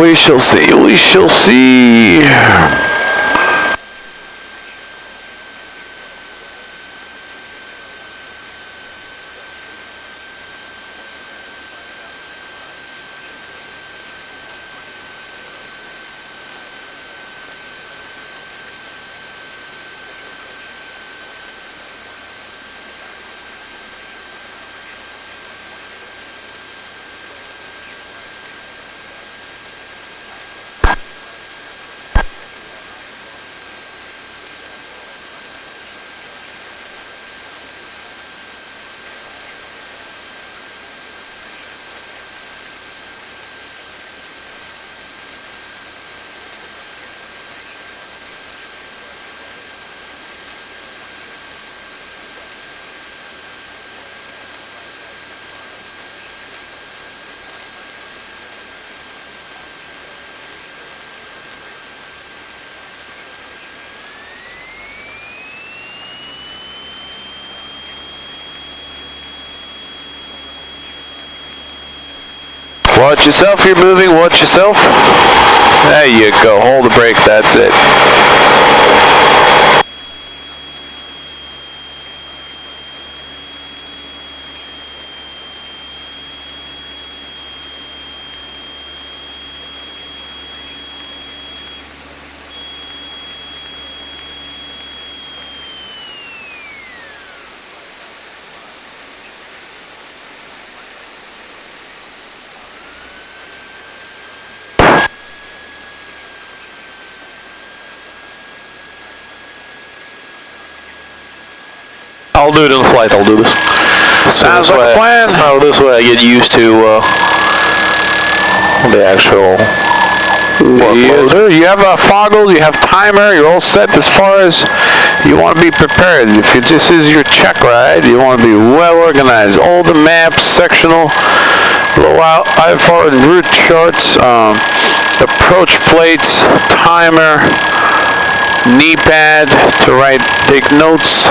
We shall see. We shall see. Watch yourself, you're moving, watch yourself. There you go, hold the brake, that's it. I'll do it in the flight, I'll do this. Sounds like a plan. So this way I get used to the actual workload. You have a foggle, you have timer, you're all set as far as you want to be prepared. If this is your check ride, you want to be well organized. All the maps, sectional, blowout, IFR and route charts, approach plates, timer, knee pad to take notes.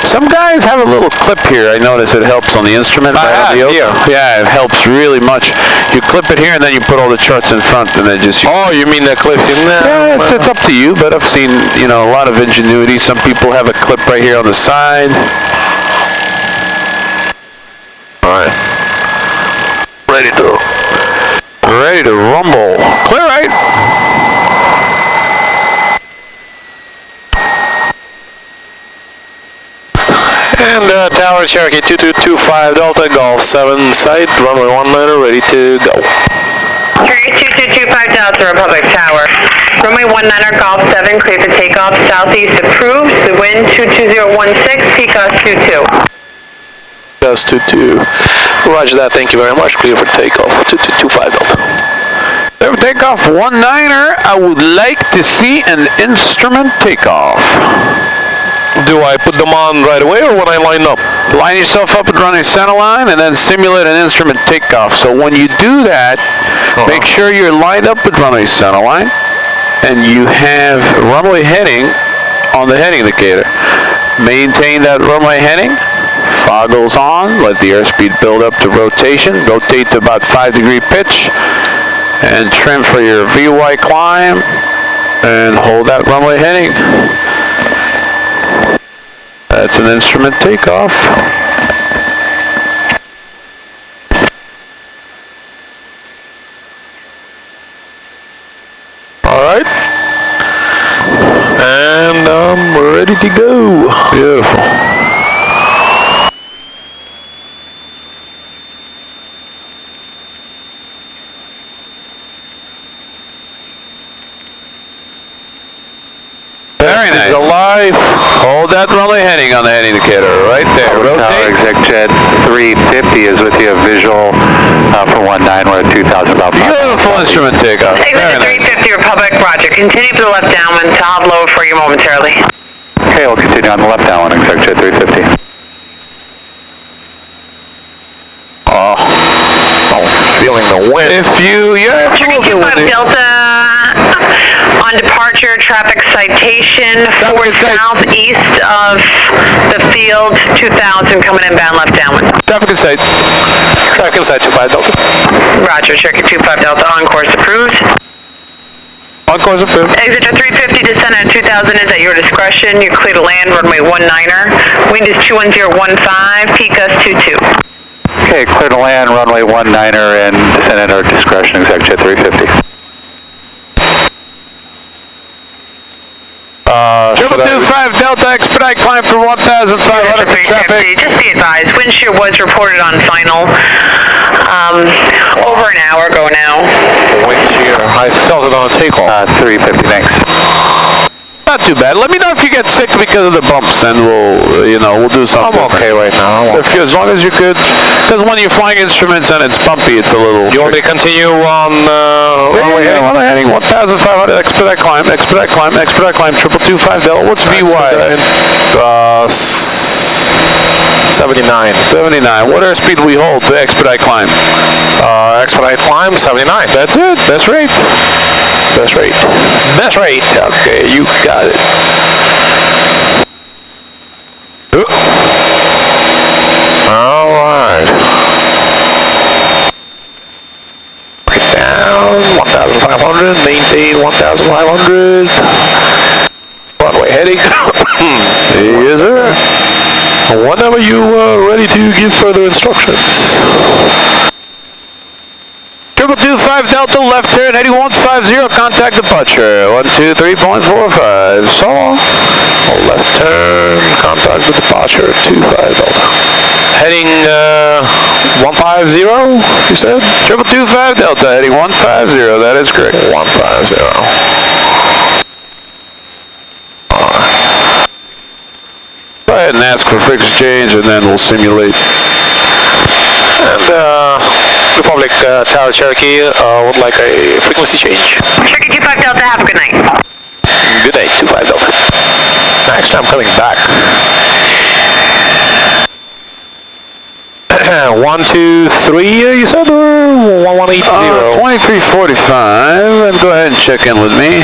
Some guys have a little clip here. I notice it helps on the instrument. Yeah, it helps really much. You clip it here and then you put all the charts in front and then just... Oh, you mean that clip? Yeah, it's up to you, but I've seen, a lot of ingenuity. Some people have a clip right here on the side. All right. Ready to rumble. Clear right. And Tower Cherokee 2225 Delta Golf 7 site, runway 19er, ready to go. Cherokee 2225 Delta Republic Tower. Runway 19er Golf 7, clear for takeoff, southeast approved, the wind 22016, PCOS 22. PCOS 22. Roger that, thank you very much. Clear for takeoff, 2225 Delta. Clear for takeoff, 19er. I would like to see an instrument takeoff. Do I put them on right away or when I line up? Line yourself up at runway center line and then simulate an instrument takeoff. So when you do that, make sure you're lined up at runway center line and you have runway heading on the heading indicator. Maintain that runway heading. Foggles on. Let the airspeed build up to rotation. Rotate to about 5-degree pitch and trim for your VY climb and hold that runway heading. That's an instrument takeoff. All right. And we're ready to go. Beautiful. Very nice. It's alive. Hold that runway heading on the heading indicator right there. Tower Exec Jet 350 is with you. Visual for 19, we're at 2,000 about. Beautiful instrument takeoff. Exit 350 Republic, roger. Continue for the left downwind. I'll low for you momentarily. Okay, we'll continue on the left downwind, Exec Jet 350. Oh, feeling the wind. If you, Cherokee 25 Delta On departure, traffic citation for southeast of the field, 2000 coming inbound left downwind. Traffic in sight. Traffic in sight, 25 Delta. Roger, Cherokee 25 Delta, on course approved. On course approved. Exit to 350, descent at 2000 is at your discretion. You're clear to land, runway 19er. Wind is 21015, peak gust 22. Okay, clear to land, runway 19er, and descend at our discretion, exit 350. 225 Delta, expedite climb for 1,500 for traffic. Just be advised, wind shear was reported on final over an hour ago now. Wind shear, I felt it on takeoff. 350, thanks. Not too bad. Let me know if you get sick because of the bumps, and we'll do something. I'm okay right now. As long as you're good, because when you're flying instruments and it's bumpy, it's a little. You want me to continue on runway heading 1,500, expedite climb, 225 Delta. What's VY? 79. What airspeed do we hold to expedite climb? Expedite climb, 79. That's it. Best rate. Okay, you got it. All right. Break it down. 1,500. Maintain 1,500. Runway heading. Yes, sir. Whenever you are ready to give further instructions. 225 Delta, left turn, heading 150, contact departure, 123.45, so long. Left turn, contact the departure, 25 Delta. Heading 150, you said? 225 Delta, heading 150, that is correct, 150. Go ahead and ask for frequency change, and then we'll simulate. And Republic Tower Cherokee would like a frequency change. Cherokee 25 Delta, have a good night. Good night, 25 Delta. Actually, I'm coming back. 1, 2, 3, you said, or 1180? 2345, and go ahead and check in with me.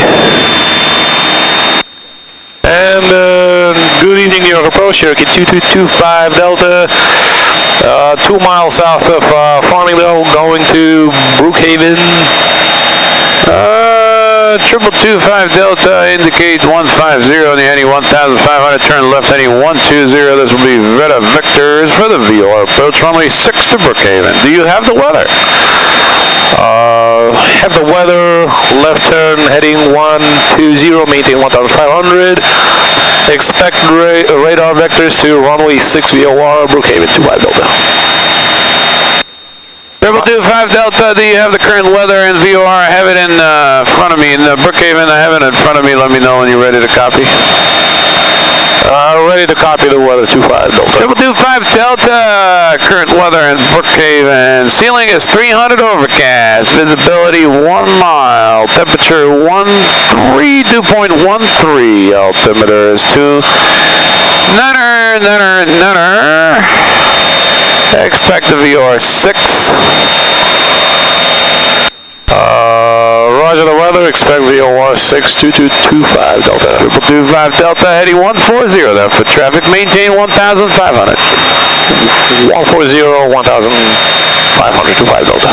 And good evening, New York approach, Cherokee 2225 Delta, 2 miles south of Farmingdale, going to Brookhaven. 225 Delta, indicate 150, and the heading 1,500, turn left heading 120, this will be Veta Victors for the VOR approach, runway 6 to Brookhaven. Do you have the weather? Have the weather, left turn heading 120, maintain 1,500. Expect radar vectors to runway 6 VOR, Brookhaven, 25 Delta. 225 Delta, do you have the current weather in VOR? I have it in front of me. In Brookhaven, I have it in front of me. Let me know when you're ready to copy. Ready to copy the weather, 25 Delta. 225 Delta, current weather in Brookhaven. Ceiling is 300 overcast. Visibility 1 mile. Temperature 2.13. Altimeter is 2. Nunner. Expect the VOR 6. Roger the weather, expect VOR 6, 2225 Delta. 225 Delta, heading 140 there for traffic, maintain 1,500. 140, 1,500, 25 Delta.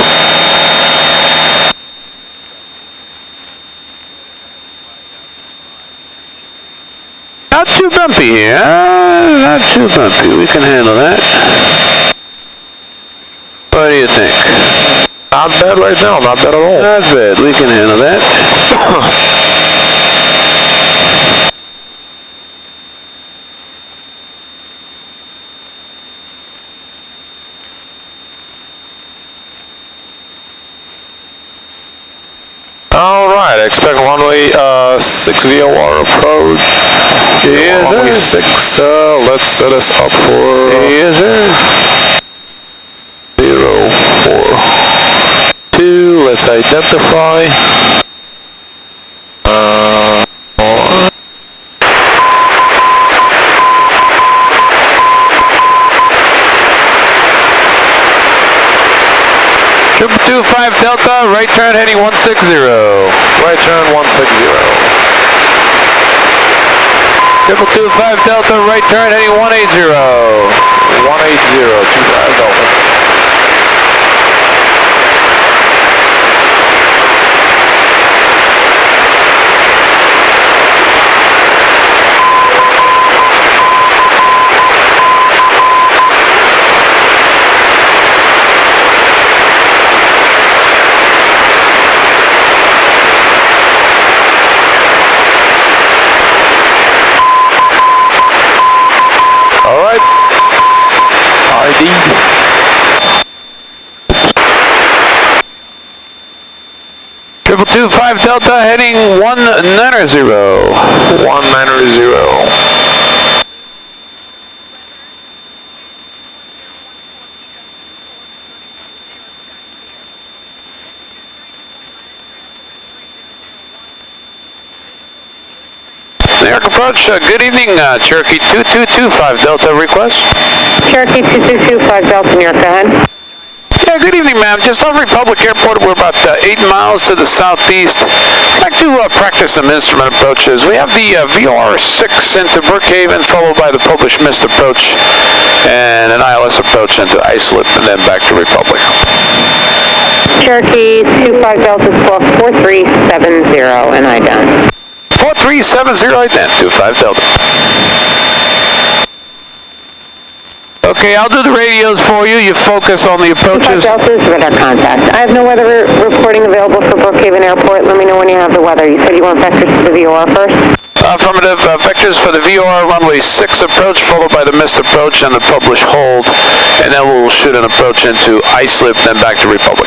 Not too bumpy here, not too bumpy, we can handle that. What do you think? Not bad right now, not bad at all. Not bad, we can handle that. Alright, expect runway 6 VOR approach. Yeah, runway 6, let's set us up for... Yes, sir. 0, 4, 2, let's identify. Delta, right turn heading 160. Right turn 160. 225 Delta, right turn heading 180. 180, 25 Delta. Triple 25 Delta heading 190. 190. New York approach, good evening, Cherokee 2225 Delta request. Cherokee 2225 Delta, New York, go ahead. Yeah, good evening, ma'am. Just off Republic Airport, we're about 8 miles to the southeast. I'd like to practice some instrument approaches. We have the VR6 into Brookhaven, followed by the published missed approach, and an ILS approach into Islip, and then back to Republic. Cherokee 25 Delta, squawk 4370, and I done. 4370, I done, 25 Delta. Okay, I'll do the radios for you. You focus on the approaches. Delta's radar contact. I have no weather reporting available for Brookhaven Airport. Let me know when you have the weather. You said you want vectors to the VOR first? Affirmative. Vectors for the VOR runway 6 approach, followed by the missed approach and the published hold. And then we'll shoot an approach into Islip, then back to Republic.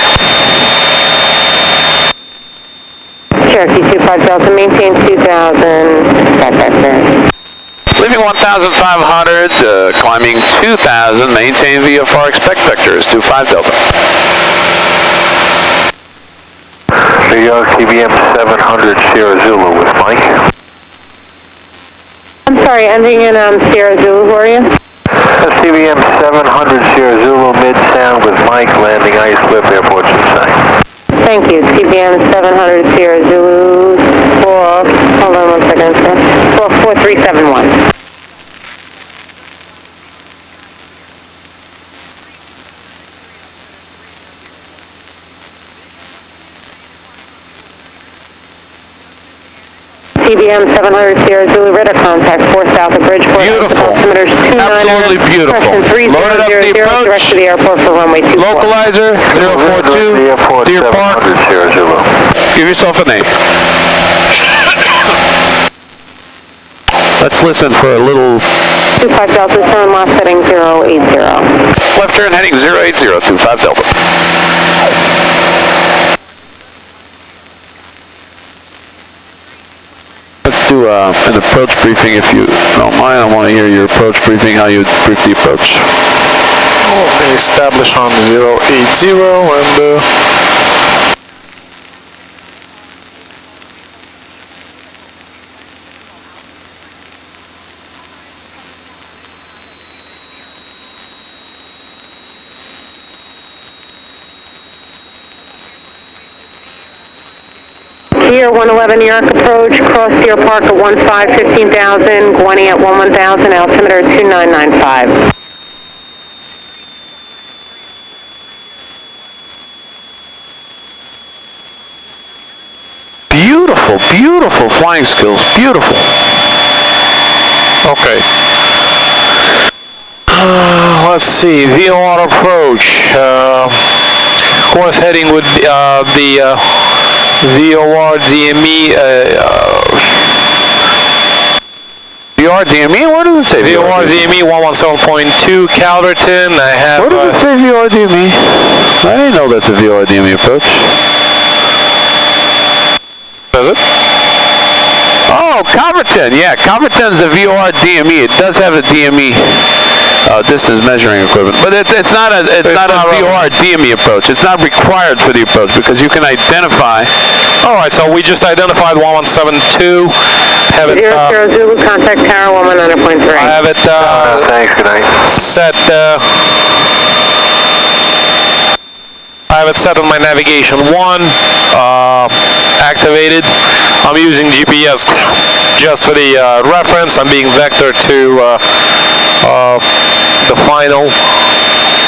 Cherokee 25 Delta, maintain 2000. Back vector. Leaving 1,500, climbing 2,000, maintain VFR, expect vectors, 25 Delta. New York, CBM 700 Sierra Zulu with Mike. I'm sorry, ending in Sierra Zulu, who are you? CBM 700 Sierra Zulu, mid-sound with Mike, landing Islip, airport inside. Thank you, CBM 700 Sierra Zulu, hold on 1 second, sir. 4371. CBM 700 Sierra Zulu, radar contact 4 south of Bridgeport. Beautiful. Absolutely beautiful. Loaded up the approach. Direct to the airport for runway 24. Localizer 042. Deer Park. Sierra Zulu. Give yourself a name. Let's listen for a little. 25 Delta, turn left heading 080. Left turn heading 080, 25 Delta. Let's do an approach briefing if you don't mind. I want to hear your approach briefing, how you brief the approach. Okay, establish on 080 and Here, 111 New York approach, cross Deer Park at 15, 15,000, Gwenny at 11,000, altimeter 2995. Beautiful, beautiful flying skills, beautiful. okay. Let's see, VOR approach. Course heading would be the VOR DME. VOR DME? What does it say? VOR DME 117.2 Calverton. I have. What does it say VOR DME? I didn't know that's a VOR DME approach. Does it? Oh, Calverton. Yeah, Calverton's a VOR DME. It does have a DME distance measuring equipment, but it's not a VOR DME approach. It's not required for the approach because you can identify. All right, so we just identified 1172. Have it. 00 Zulu, contact tower 119.3. I have it. Thanks. Good night. Set. I have it set on my navigation 1, activated. I'm using GPS just for the reference. I'm being vectored to the final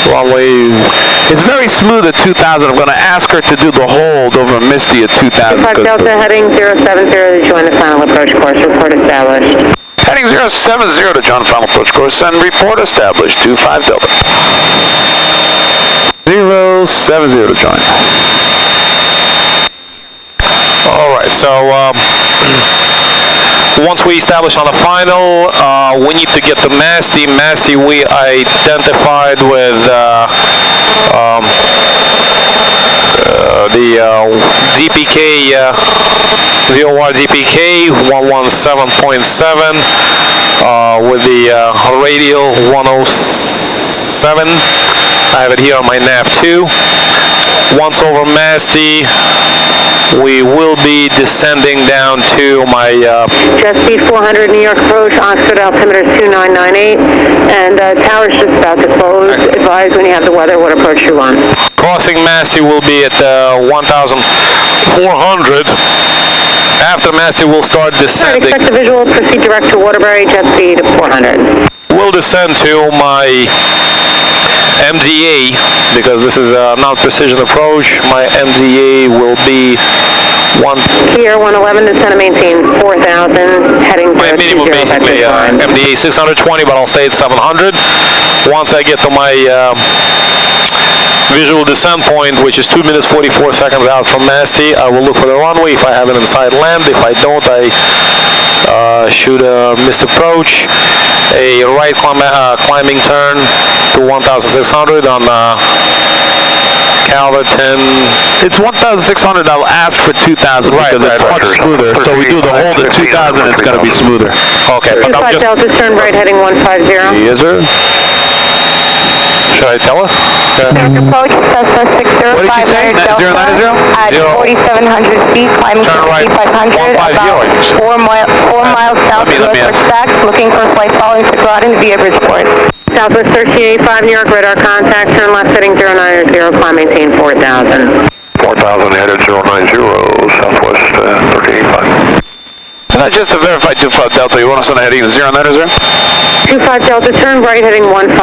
runway. It's very smooth at 2,000. I'm going to ask her to do the hold over Misty at 2,000. 25 Delta heading 070 to join the final approach course. Report established. Heading 070 to join the final approach course and report established. 25 Delta. 070 to join. Alright, so once we establish on the final, we need to get to Masty. Masty we identified with the DPK, VOR DPK 117.7 with the radial 107. I have it here on my nav 2. Once over Masty, we will be descending down to my Jet speed 400 New York approach, Oxford altimeter is 2998, and tower's just about to close. Advise when you have the weather what approach you want. crossing Masty will be at 1,400. After Masty, we'll start descending. Expect the visual, proceed direct to Waterbury, jet speed 400. We'll descend to my MDA, because this is a non-precision approach. My MDA will be Here 111, descend and maintain 4,000, heading to my minimum, basically, MDA 620, but I'll stay at 700. Once I get to my visual descent point, which is 2 minutes 44 seconds out from Masty, I will look for the runway. If I have an inside land, if I don't, I shoot a missed approach, a right climbing turn to 1,600 on Calverton. It's 1,600. I'll ask for 2,000 because it's much smoother. So we do the hold at 2,000. It's going to be smoother. Okay, but I'm 25 just... Delta, turn right, heading 150. Yes, sir. Should I tell her? Approach Cessna 6059 What did you say? Delta 090? at 4,700 feet, climbing Turn to right. 500, 150. about 4 miles south of Northwest Stacks, looking for flight following to Groton via Bridgeport. Southwest 1385 New York, radar contact, turn left heading 090, climb maintain 4,000. 4,000 headed 090, Southwest 1385. Just to verify 25 Delta, you want us on the heading 090, sir? 25 Delta, turn right heading 150.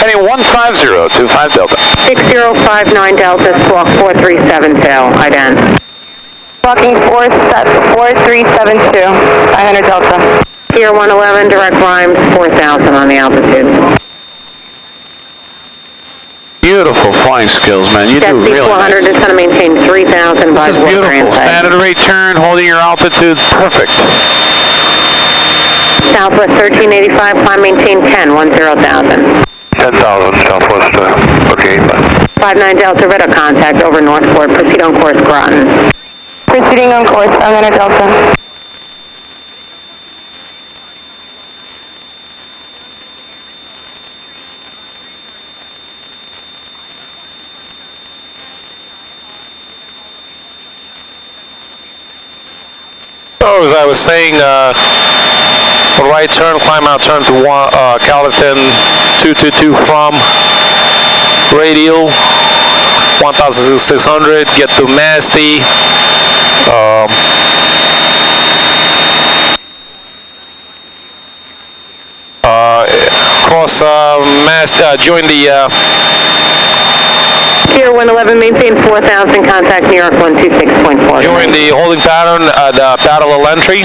Heading 150, 25 Delta. 6059 Delta, squawk 4372, ident. Walking 4372, 500 Delta. Here 111, direct climbs 4,000 on the altitude. Beautiful flying skills, man. You Jet do speed really 400, nice. descend and maintain 3,000 by This is water beautiful. inside. Standard rate turn, holding your altitude, perfect. Southwest 1385, climb maintain 10, 10,000. 10,000 Southwest 1385. 59 Delta, radar contact over Northport, proceed on course Groton. Proceeding on course, 500 Delta. So, as I was saying, right turn, climb out turn to Calverton 222 from radial 1,600, get to Masty. Cross Masty, join the Here 111, maintain 4,000, contact New York 126.4. join the holding pattern at parallel entry.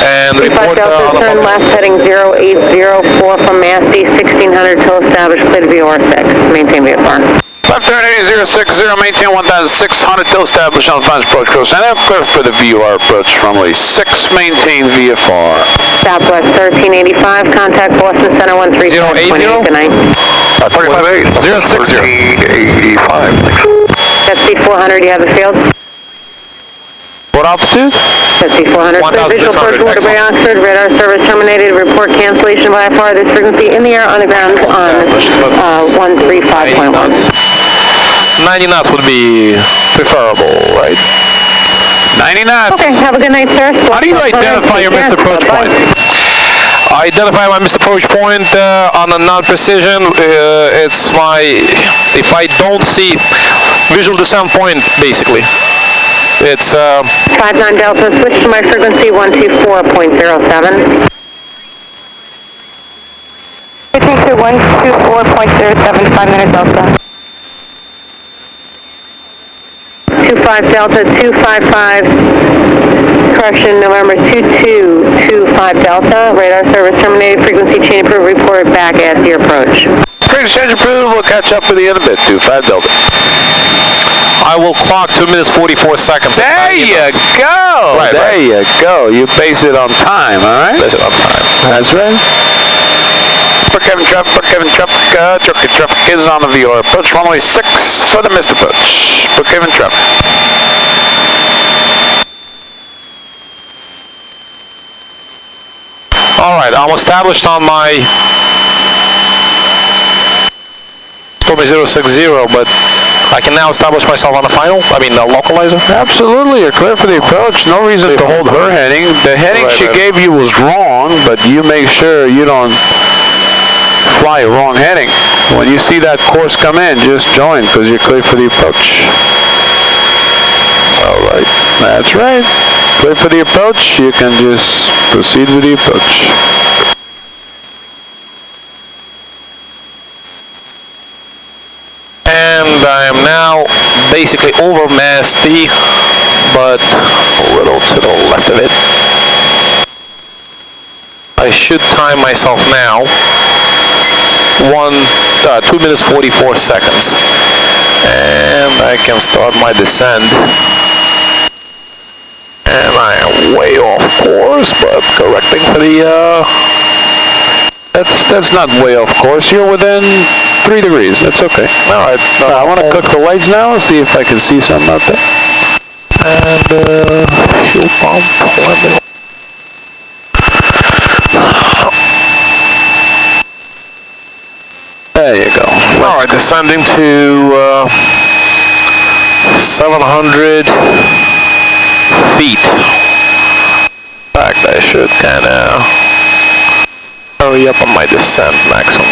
And 35 report Delta, turn left heading 0804 from Masty, 1600 till established, clear to VOR 6. Maintain VFR. Left turn 8060, maintain 1,600 till established on the final approach course. And then clear for the VOR approach runway 6, maintain VFR. Southwest 1385, contact Boston Center 13528, good night. 458. 060. 1385. Jet speed 400, you have the field? What altitude? Jet speed 400. Clear visual approach 1,600, Waterbury, Oxford, radar service terminated, report cancellation by FR, this frequency in the air, on the ground on 135.1. 90 knots would be preferable, right? 90 knots. Okay, have a good night, sir. How do you identify your missed approach point? Identify my missed approach point on a non-precision. It's my, if I don't see visual descent point, basically. It's 59 Delta, switch to my frequency 124.07. Switching to 124.07, 5 minute Delta. 25 Delta, 255, correction, November 2225 Delta, radar service terminated, frequency change approved, report back at the approach. Frequency change approved, we'll catch up with you in a bit, 25 Delta. I will clock 2 minutes 44 seconds. There you go! Right, there you go. You base it on time, all right? Base it on time. That's right. Kevin traffic is on the VR approach, runway 6 for the missed approach. Kevin traffic. Alright, I'm established on my Tommy 060, but I can now establish myself on the final, localizer? Absolutely, you're clear for the approach. No reason to hold her heading. The heading she gave you was wrong, but you make sure you don't fly a wrong heading. When you see that course come in, just join because you're clear for the approach. All right, that's right. Clear for the approach, you can just proceed with the approach. And I am now basically over Mass T, but a little to the left of it. I should time myself now. 2 minutes 44 seconds. And I can start my descent. And I am way off course, but correcting for the That's not way off course. You're within 3 degrees. That's okay. All right. I want to cook the lights now and see if I can see something out there. And fuel pump. There you go. All right, descending to 700 feet. In fact, I should kind of hurry up on my descent maximum.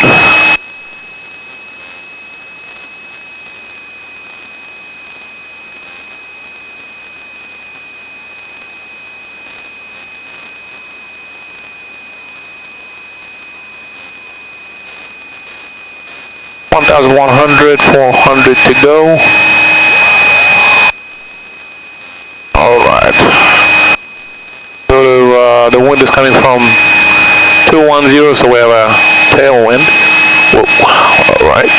$1,100, 400 to go. All right. So the wind is coming from 210, so we have a tailwind. Whoa. All right.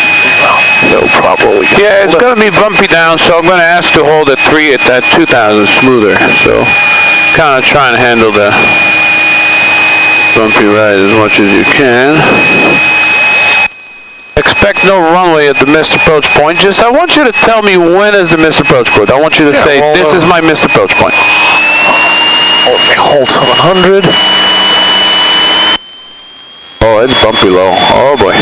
No problem. Yeah, it's going to be bumpy down, so I'm going to ask to hold at 3 at that 2,000 smoother. So kind of try and handle the bumpy ride as much as you can. Expect no runway at the missed approach point. Just, I want you to tell me when is the missed approach point. I want you to say, this is my missed approach point. Okay, hold 700. Oh, it's bumpy low. Oh boy.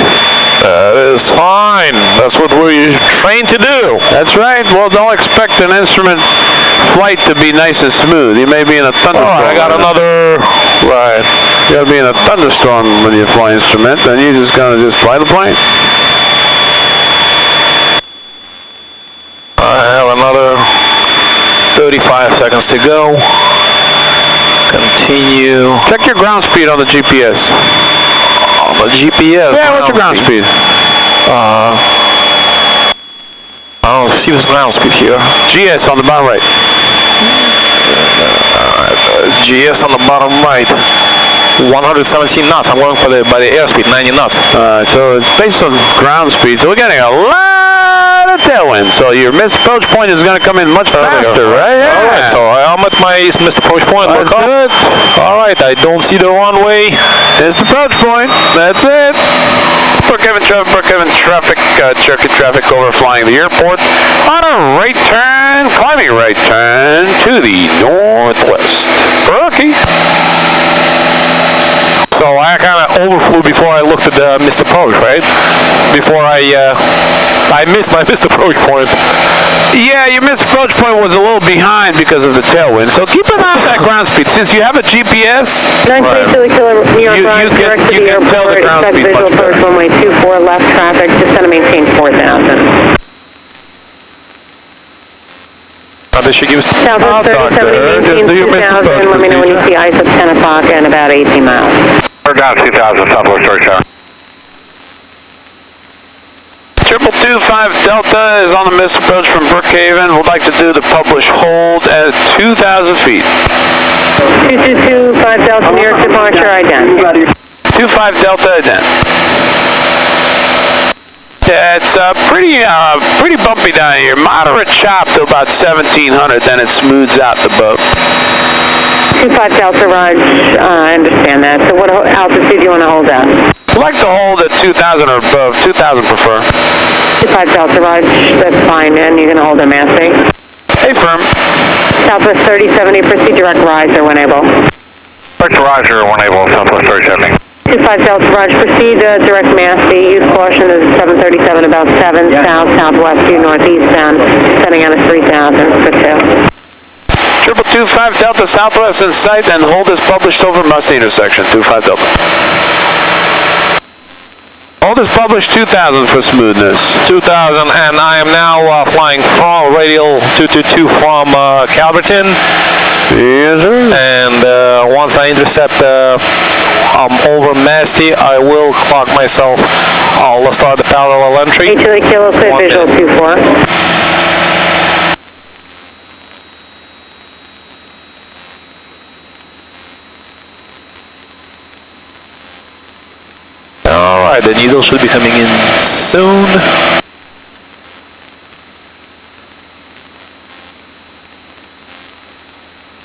That is fine. That's what we're trained to do. That's right. Well, don't expect an instrument flight to be nice and smooth. You may be in a thunderstorm. Oh, I got another. Right. You gotta be in a thunderstorm when you fly instrument, then you're just gonna just fly the plane. I have another 35 seconds to go. Continue. Check your ground speed on the GPS. On the GPS? Yeah, what's your ground speed? I don't see this ground speed here. GS on the bottom right. GS on the bottom right. 117 knots. I'm going for by the airspeed, 90 knots. So it's based on ground speed. So we're getting a lot of tailwind. So your missed approach point is going to come in much faster, right? Yeah. All right. So I'm at my missed approach point. That's good. All right. I don't see the runway. Missed approach point. That's it. Brookhaven traffic, circuit traffic overflying the airport on a right turn, climbing right turn to the northwest. Brookie. So I kind of overflew before I looked at the missed approach, right? Before I missed my missed approach point. Yeah, your missed approach point was a little behind because of the tailwind. So keep an eye on that ground speed. Since you have a GPS, 932 Kilo New York Rise, direct to the can tell the airport, ground expect speed visual much better. approach runway 24 left traffic, just going to maintain 4,000. Did she give us Southwest 3070, maintain 2,000, let me know when you see ice at 10 o'clock and about 18 miles. We're down 2,000, Southwest George Tower. 2225 Delta is on the missed approach from Brookhaven. Would like to do the published hold at 2,000 feet. 2225 Delta, New York departure, ident. 25 Delta, ident. Yeah, it's pretty bumpy down here. Moderate chop to about 1,700, then it smooths out the boat. 25 Delta, Raj, I understand that. So what altitude do you want to hold at? I'd like to hold at 2,000 or above. 2,000 prefer. 25 Delta, Raj, that's fine. And you're going to hold at Masti? Hey, firm. Southwest 3070, proceed direct riser when able. Direct Roger, 1 able, Southwest 3070. 25 Delta, Raj, proceed direct Masti. Use caution as 737 about 7 south, southwest due northeastbound, sending out a 3,000 for 2. 2225 Delta, southwest in sight, and hold is published over Masti intersection. 25 Delta. Hold is published 2,000 for smoothness. 2,000, and I am now flying from radial 222 from Calverton. Yes, sir. And once I intercept over Masti, I will clock myself. I'll start the parallel entry. 8 Kilo, clear visual 24. Alright, the needle should be coming in soon.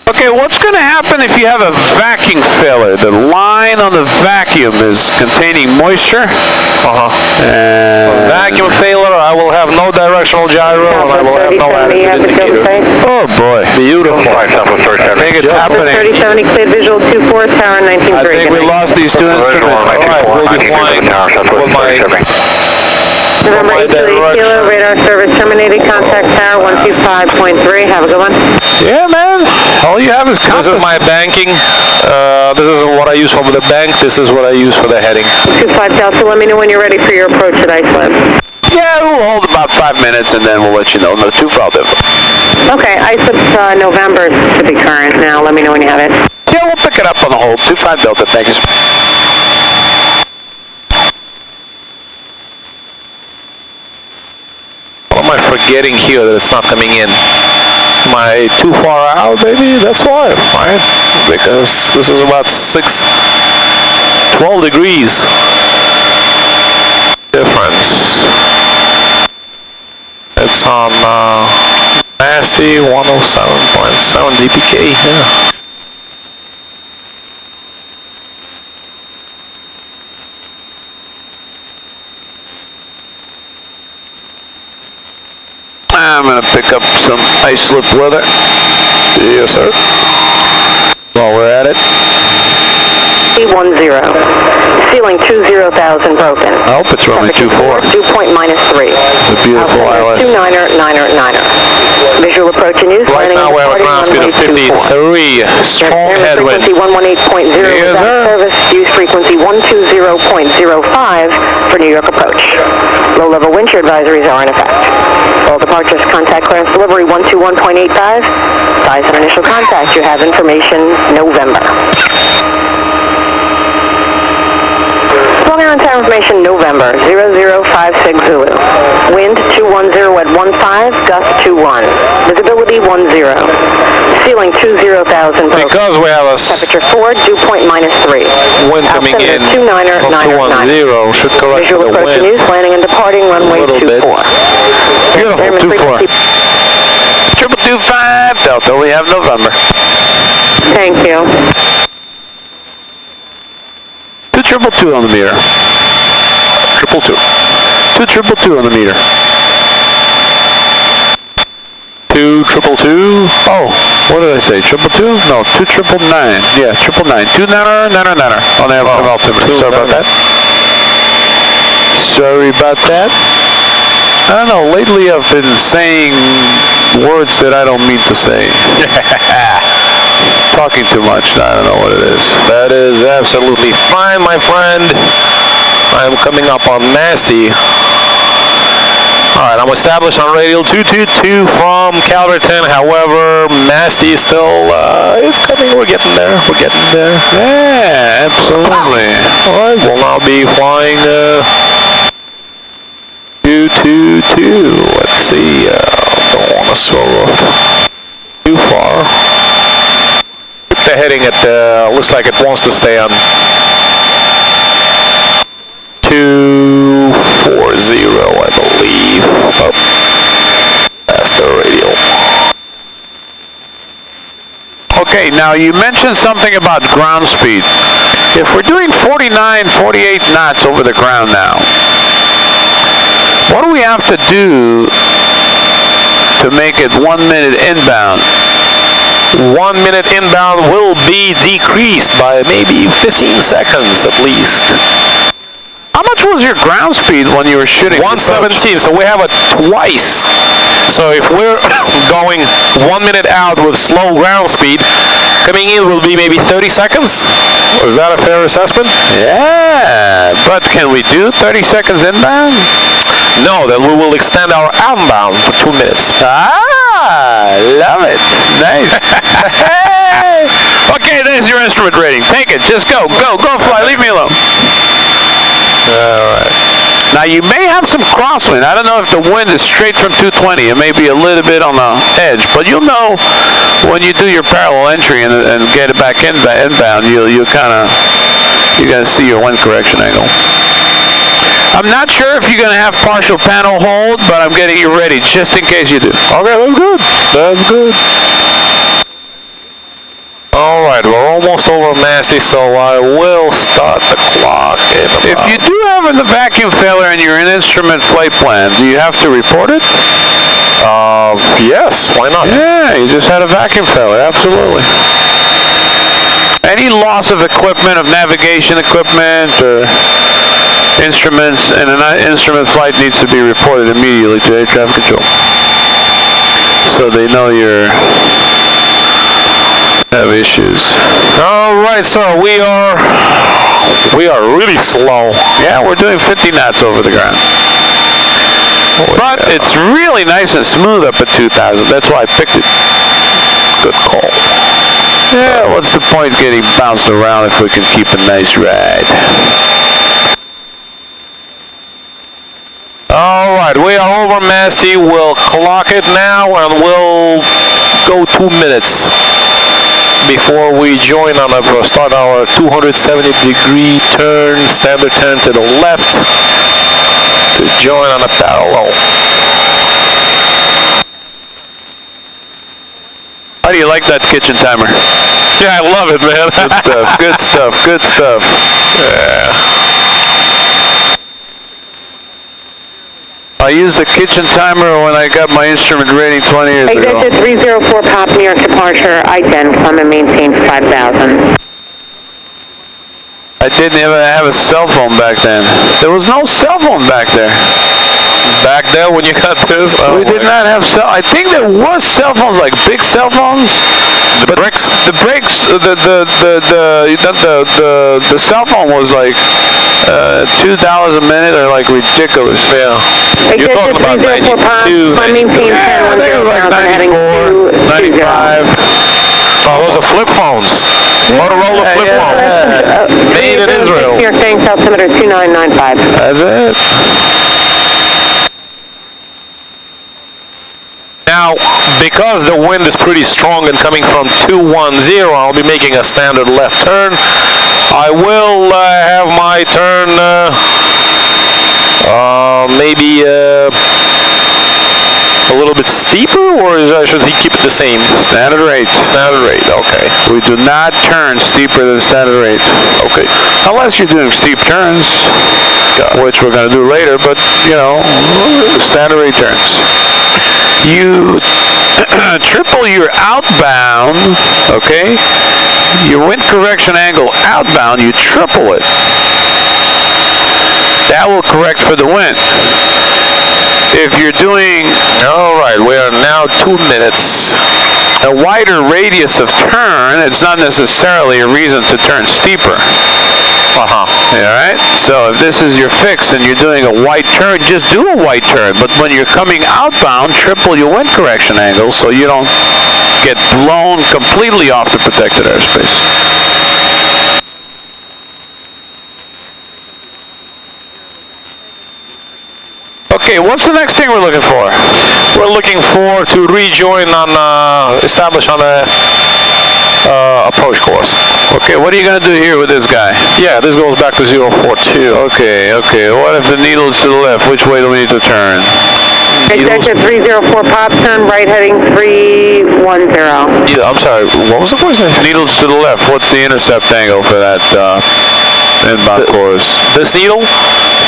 Okay, what's going to happen if you have a vacuum failure? The line on the vacuum is containing moisture. And Vacuum failure, I will have no directional gyro, and I will have no attitude indicator. oh boy, beautiful. I think it's happening. 3070, clear visual 24, tower 19.3. I think we lost these two instruments. Alright, we'll be flying with my... November 8 Kilo, radar service terminated, contact tower 125.3. Have a good one. Yeah, man. All you have is compass. This is my banking. This is what I use for the bank. This is what I use for the heading. 25 Delta, let me know when you're ready for your approach at Iceland. Yeah, we'll hold about 5 minutes and then we'll let you know. No, 2-5 Delta. Okay, ISIP November to be current now. Let me know when you have it. Yeah, we'll pick it up on the hold. 2-5 Delta, thank you. What am I forgetting here that it's not coming in? Am I too far out, maybe? That's why, right? Because this is about 12 degrees difference. It's on Masti 107.7 dpk, yeah. I'm going to pick up some ice slip weather. Yes, sir. While we're at it. 10. Ceiling 20,000 broken. I hope it's runway 24. Dew point -3. It's a beautiful ILS. 29er. Visual approach and use. Right now we have a ground speed of 53. Strong headwind. Frequency 118.0 without service. Use frequency 120.05 for New York approach. Low-level wind shear advisories are in effect. All departures contact clearance delivery 121.85. Size and initial contact. You have information November. Long time information November 0056 Zulu. Wind 210 at 15, gust 21. Visibility 10. Ceiling 20,000. Because we have a temperature 4, dew point -3. wind coming in from 210 should correct visual the approach and wind use, landing and departing runway 24. Beautiful, 24. 225 Delta, we have November. Thank you. 222 on the meter. 222. 222 on the meter. 222. Oh, what did I say? 222? No, 2999. Yeah, 999. 299. On the altimeter. Sorry about that. Sorry about that. I don't know, lately I've been saying words that I don't mean to say. Talking too much, I don't know what it is. That is absolutely fine, my friend. I'm coming up on Nasty. Alright, I'm established on radial 222 from Calverton. However, Nasty is still, it's coming. We're getting there. We're getting there. Yeah, absolutely. Alright, we'll now be flying 222. Let's see. Don't want to slow too far. They're heading at looks like it wants to stay on 240, I believe. Oh, that's the radial. Okay, now you mentioned something about ground speed. If we're doing 49, 48 knots over the ground now, what do we have to do to make it 1 minute inbound? 1 minute inbound will be decreased by maybe 15 seconds at least. How much was your ground speed when you were shooting? 117, so we have it twice. So if we're going 1 minute out with slow ground speed, coming in will be maybe 30 seconds? Is that a fair assessment? Yeah, but can we do 30 seconds inbound? No, then we will extend our outbound for 2 minutes. Ah, love it. Nice. Okay, there's your instrument rating. Take it. Just go. Go fly. Leave me alone. Alright. Now you may have some crosswind. I don't know if the wind is straight from 220. It may be a little bit on the edge, but you'll know when you do your parallel entry and get it back inbound. You're gonna see your wind correction angle. I'm not sure if you're gonna have partial panel hold, but I'm getting you ready just in case you do. Okay, that's good. That's good. Alright, we're almost over Nasty, so I will start the clock in about... If you do have a vacuum failure in your instrument flight plan, do you have to report it? Yes, why not? Yeah, you just had a vacuum failure, absolutely. Any loss of equipment, of navigation equipment, or instruments, and an instrument flight needs to be reported immediately to air traffic control. So they know you're... have issues. Alright, so we are really slow. Yeah, we're doing 50 knots over the ground. But it's really nice and smooth up at 2,000. That's why I picked it. Good call. Yeah, what's the point getting bounced around if we can keep a nice ride? Alright, we are over Nasty. We'll clock it now and we'll go 2 minutes before we join on start our 270 degree turn, standard turn to the left to join on a parallel. How do you like that kitchen timer? Yeah, I love it, man. Good stuff, good stuff, good stuff. Yeah. I used the kitchen timer when I got my instrument rating 20 years ago. Exit 304 Pop, New York departure, I-10, climb and maintain 5,000. I didn't even have a cell phone back then. There was no cell phone back there. Back there when you got this? Oh, we did not have I think there were cell phones, like big cell phones. The bricks? The bricks, the cell phone was like $2 a minute, or like ridiculous. Yeah. You're talking about 92, 93. Yeah, they were like 94, 95. Oh, those are flip phones. Motorola flip phones. Made in Israel. You're saying altimeter 2995. That's it. Now, because the wind is pretty strong and coming from 210, I'll be making a standard left turn. I will have my turn maybe a little bit steeper, or should he keep it the same? Standard rate. Standard rate, okay. We do not turn steeper than standard rate. Okay. Unless you're doing steep turns, which we're going to do later, but, you know, standard rate turns. You triple your outbound, okay? Your wind correction angle outbound, you triple it. That will correct for the wind. if you're doing... All right, we are now 2 minutes. A wider radius of turn, it's not necessarily a reason to turn steeper. All right? So if this is your fix and you're doing a wide turn, just do a wide turn. But when you're coming outbound, triple your wind correction angle so you don't get blown completely off the protected airspace. Okay, what's the next thing we're looking for? We're looking for to rejoin on, establish on the approach course. Okay, what are you going to do here with this guy? Yeah, this goes back to 042. Okay. What if the needle is to the left? Which way do we need to turn? Executive 304 pop, turn right heading 310. Yeah, I'm sorry, what was the question? Needle's to the left. What's the intercept angle for that inbound course? This needle?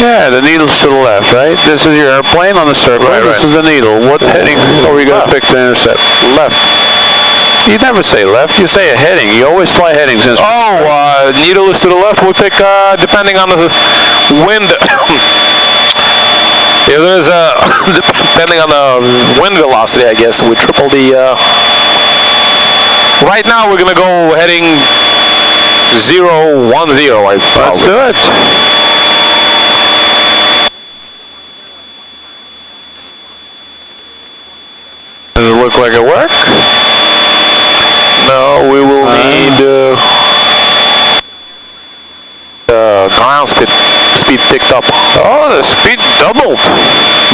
Yeah, the needle's to the left, right? This is your airplane on the circle. Right. This is the needle. What heading are we going to pick to intercept? Left. You never say left. You say a heading. You always fly headings. Needle is to the left. We pick, depending on the wind. If there's depending on the wind velocity, I guess, we triple the, right now we're going to go heading 010. Let's do it. Does it look like it worked? No, we will need ground speed picked up. Oh, the speed doubled.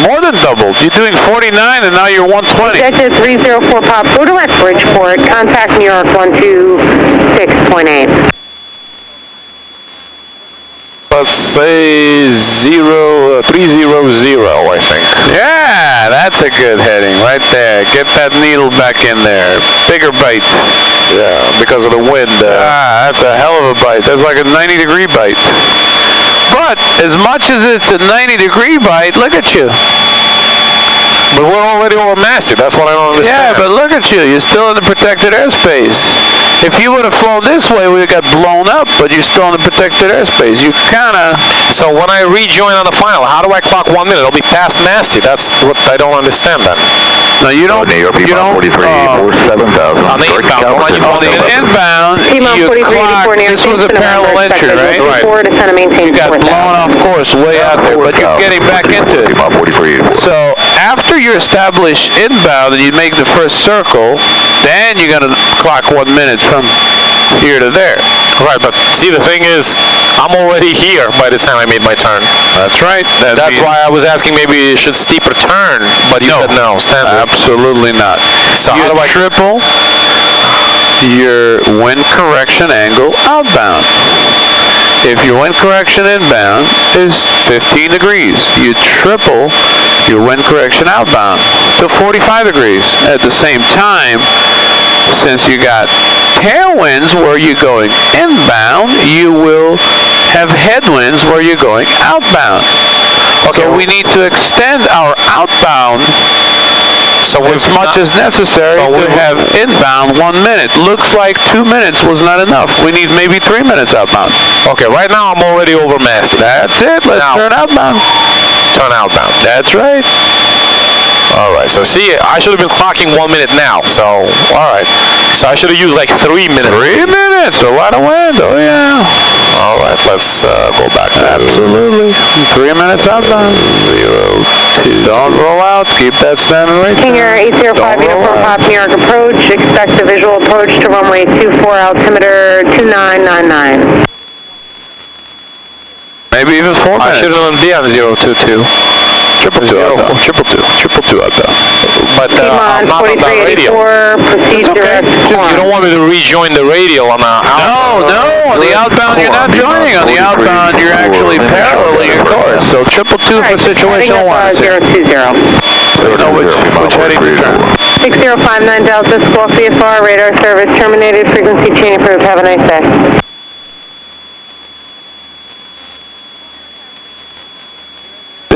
More than doubled. You're doing 49 and now you're 120. Executive 304 pop, go direct Bridgeport, contact New York 126.8. Let's say 300, I think. Yeah, that's a good heading right there. Get that needle back in there. Bigger bite. Yeah, because of the wind. That's a hell of a bite. That's like a 90-degree bite. But as much as it's a 90-degree bite, look at you. But we're already overmasted. That's what I don't understand. Yeah, but look at you. You're still in the protected airspace. If you would have flown this way, we would have got blown up, but you're still in the protected airspace. You kind of... So when I rejoin on the final, how do I clock 1 minute? It'll be past nasty. That's what I don't understand then. No, you don't... New York, you don't... 43, 7,000. On the inbound, Inbound, 44 you clock... This was a parallel entry, right? You got blown off course way out there, but you're getting back into it. So after you establish inbound and you make the first circle, then you're going to clock 1 minute from here to there. Right, but see, the thing is, I'm already here by the time I made my turn. That's right. That's why I was asking maybe you should steeper turn, but you said no, standard. Absolutely not. So how do I triple your wind correction angle outbound? If your wind correction inbound is 15 degrees, you triple your wind correction outbound to 45 degrees. At the same time, since you got tailwinds where you're going inbound, you will have headwinds where you're going outbound. Okay. So we need to extend our outbound as much as necessary to have inbound 1 minute. Looks like 2 minutes was not enough. We need maybe 3 minutes outbound. Okay, right now I'm already overmasted. That's it. Let's turn outbound. Turn outbound. That's right. All right, so see, I should have been clocking 1 minute now, so, all right. So I should have used like 3 minutes. 3 minutes, a lot of wind, oh yeah. All right, let's go back to absolutely. 3 minutes outbound. 02. Don't roll out, keep that standing right there. Hangar 805, uniform pop, New York approach, expect a visual approach to runway 24, altimeter 2999. Maybe even 4 minutes. I shouldn't be on 022. Triple two out there. But I'm not on the radio. Proceed direct. You don't want me to rejoin the radio on the outbound? No, on the outbound you're not joining. On the outbound you're actually paralleling your course. So 222 for situation 1. 020. So you know which heading to turn. 6059 Delta, squawk VFR, radar service terminated, frequency chain approved. Have a nice day.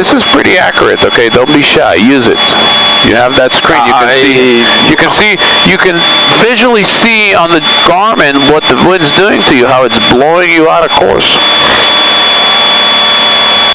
This is pretty accurate, okay? Don't be shy. Use it. You have that screen. You can visually see on the Garmin what the wind's doing to you, how it's blowing you out of course.